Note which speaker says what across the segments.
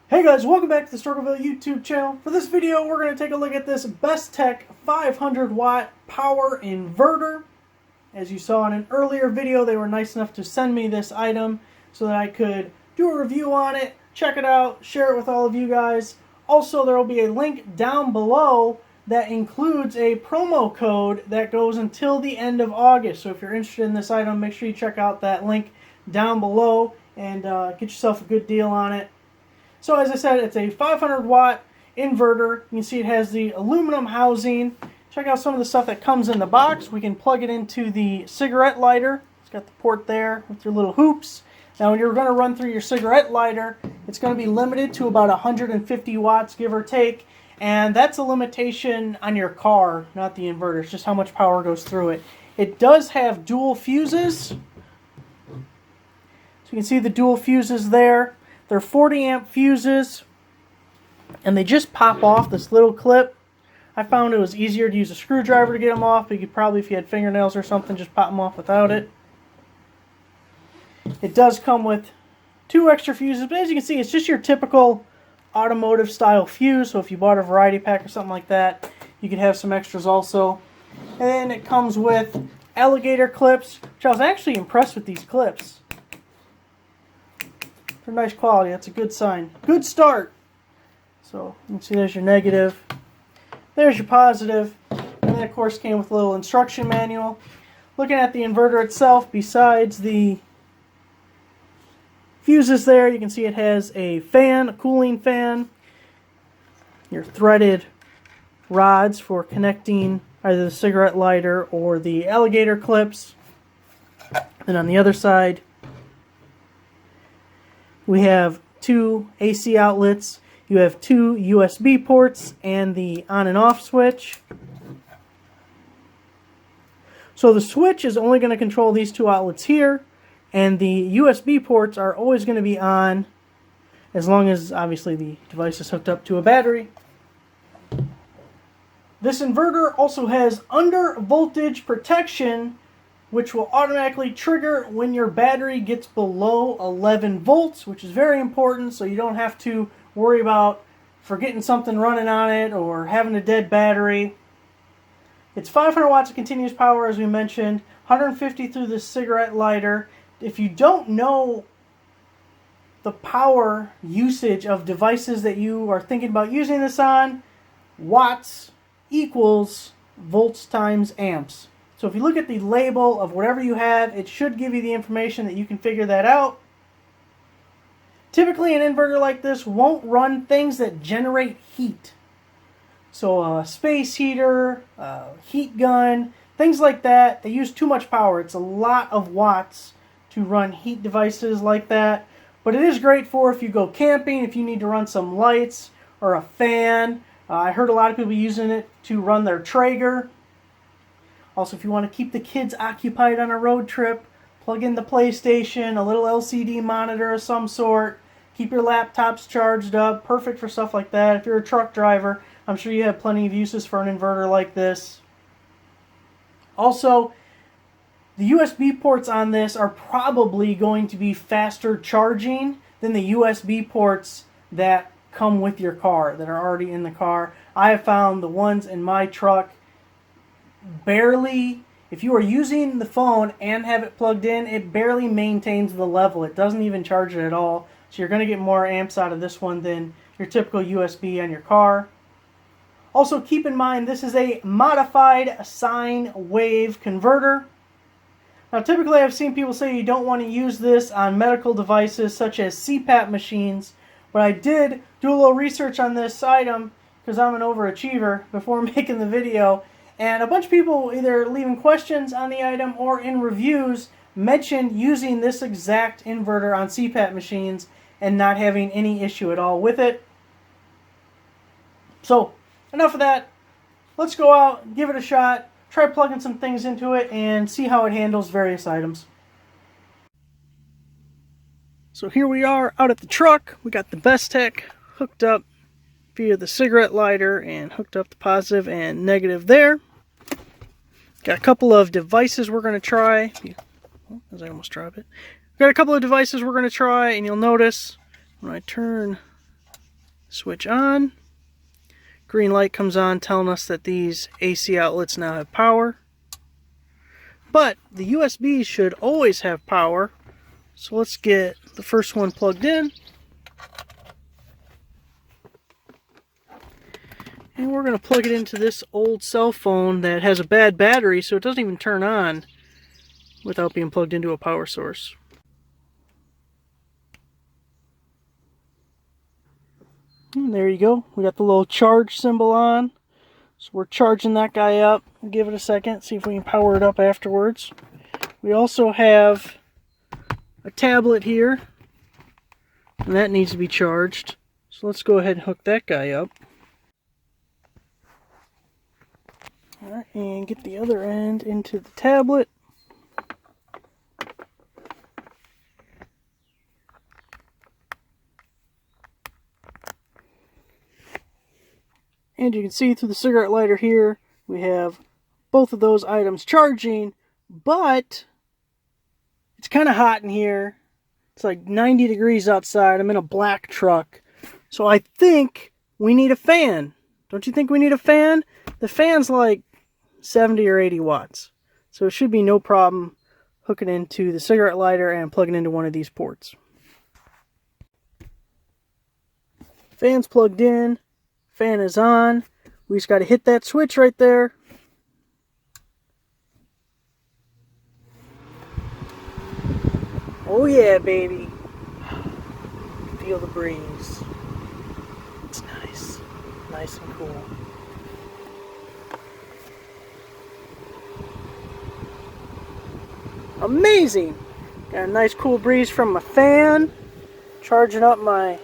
Speaker 1: Hey guys, welcome back to the Struggleville YouTube channel. For this video, we're going to take a look at this Bestek 500W power inverter. As you saw in an earlier video, they were nice enough to send me this item so that I could do a review on it, check it out, share it with all of you guys. Also, there will be a link down below that includes a promo code that goes until the end of August. So if you're interested in this item, make sure you check out that link down below and get yourself a good deal on it. So as I said, it's a 500-watt inverter. You can see it has the aluminum housing. Check out some of the stuff that comes in the box. We can plug it into the cigarette lighter. It's got the port there with your little hoops. Now when you're going to run through your cigarette lighter, it's going to be limited to about 150 watts, give or take. And that's a limitation on your car, not the inverter. It's just how much power goes through it. It does have dual fuses. So you can see the dual fuses there. They're 40 amp fuses, and they just pop off this little clip. I found it was easier to use a screwdriver to get them off, but you could probably, if you had fingernails or something, just pop them off without it. It does come with 2 extra fuses, but as you can see, it's just your typical automotive style fuse, so if you bought a variety pack or something like that, you could have some extras also. And then it comes with Alligator Clips, which I was actually impressed with these clips. For nice quality, that's a good sign. Good start. So you can see there's your negative, there's your positive, and then of course came with a little instruction manual. Looking at the inverter itself, besides the fuses there, you can see it has a fan, a cooling fan, your threaded rods for connecting either the cigarette lighter or the alligator clips. And on the other side, we have 2 AC outlets, you have 2 USB ports, and the on and off switch. So the switch is only going to control these 2 outlets here, and the USB ports are always going to be on as long as obviously the device is hooked up to a battery. This inverter also has under voltage protection, which will automatically trigger when your battery gets below 11 volts, which is very important, so you don't have to worry about forgetting something running on it or having a dead battery. It's 500 watts of continuous power, as we mentioned, 150 through the cigarette lighter. If you don't know the power usage of devices that you are thinking about using this on, watts equals volts times amps. So if you look at the label of whatever you have, it should give you the information that you can figure that out. Typically an inverter like this won't run things that generate heat. So a space heater, a heat gun, things like that, they use too much power. It's a lot of watts to run heat devices like that. But it is great for if you go camping, if you need to run some lights or a fan. I heard a lot of people using it to run their Traeger. Also, if you want to keep the kids occupied on a road trip, plug in the PlayStation, a little LCD monitor of some sort, keep your laptops charged up, perfect for stuff like that. If you're a truck driver, I'm sure you have plenty of uses for an inverter like this. Also, the USB ports on this are probably going to be faster charging than the USB ports that come with your car, that are already in the car. I have found the ones in my truck barely, if you are using the phone and have it plugged in, it barely maintains the level. It doesn't even charge it at all. So you're going to get more amps out of this one than your typical USB on your car. Also keep in mind, this is a modified sine wave converter. Now typically I've seen people say you don't want to use this on medical devices such as CPAP machines, but I did do a little research on this item because I'm an overachiever before making the video. And a bunch of people, either leaving questions on the item or in reviews, mentioned using this exact inverter on CPAP machines and not having any issue at all with it. So, enough of that. Let's go out, give it a shot, try plugging some things into it, and see how it handles various items. So here we are out at the truck. We got the Bestek hooked up via the cigarette lighter and hooked up the positive and negative there. Got a couple of devices we're going to try. As I almost dropped it. Got a couple of devices we're going to try, and you'll notice when I turn Switch on. Green light comes on telling us that these AC outlets now have power. But the USBs should always have power. So let's get the first one plugged in. And we're going to plug it into this old cell phone that has a bad battery, so it doesn't even turn on without being plugged into a power source. And there you go. We got the little charge symbol on. So we're charging that guy up. We'll give it a second, see if we can power it up afterwards. We also have a tablet here, and that needs to be charged. So let's go ahead and hook that guy up. Alright, and get the other end into the tablet. And you can see through the cigarette lighter here, we have both of those items charging, but it's kind of hot in here. It's like 90 degrees outside. I'm in a black truck. So I think we need a fan. Don't you think we need a fan? The fan's like 70 or 80 watts. So it should be no problem hooking into the cigarette lighter and plugging into one of these ports. Fan's plugged in. Fan is on. We just got to hit that switch right there. Oh yeah, baby. Feel the breeze. It's nice. Nice and cool. Amazing! Got a nice cool breeze from my fan. Charging up my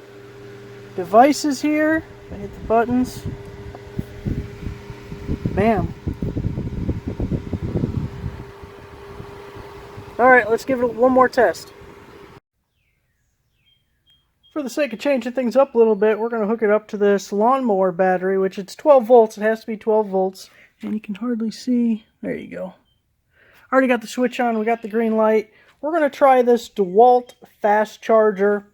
Speaker 1: devices here. I hit the buttons. Bam. Alright, let's give it one more test. For the sake of changing things up a little bit, we're going to hook it up to this lawnmower battery, which it's 12 volts. It has to be 12 volts. And you can hardly see. There you go. Already got the switch on. We got the green light. We're going to try this Dewalt fast charger.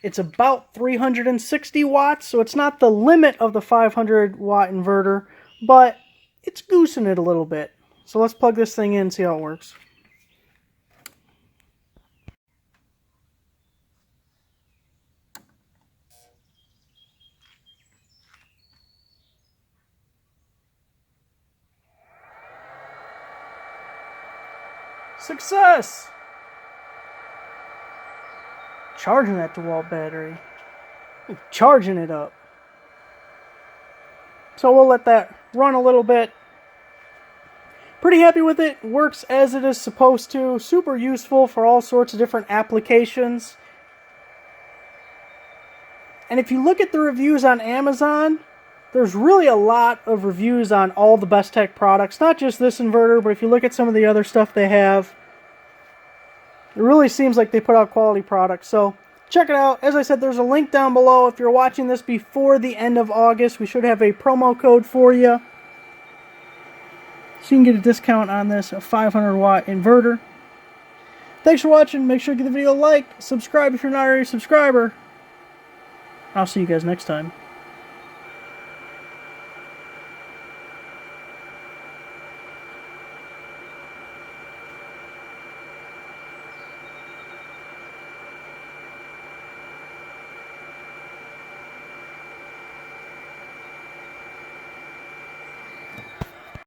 Speaker 1: It's about 360 watts, so it's not the limit of the 500 watt inverter, but it's goosing it a little bit. So let's plug this thing in and see how it works. Success! Charging that Dewalt battery. Charging it up. So we'll let that run a little bit. Pretty happy with it. Works as it is supposed to. Super useful for all sorts of different applications. And if you look at the reviews on Amazon, there's really a lot of reviews on all the Bestek products. Not just this inverter, but if you look at some of the other stuff they have, it really seems like they put out quality products. So check it out. As I said, there's a link down below. If you're watching this before the end of August, we should have a promo code for you. So you can get a discount on this 500 watt inverter. Thanks for watching. Make sure to give the video a like. Subscribe if you're not already a subscriber. I'll see you guys next time.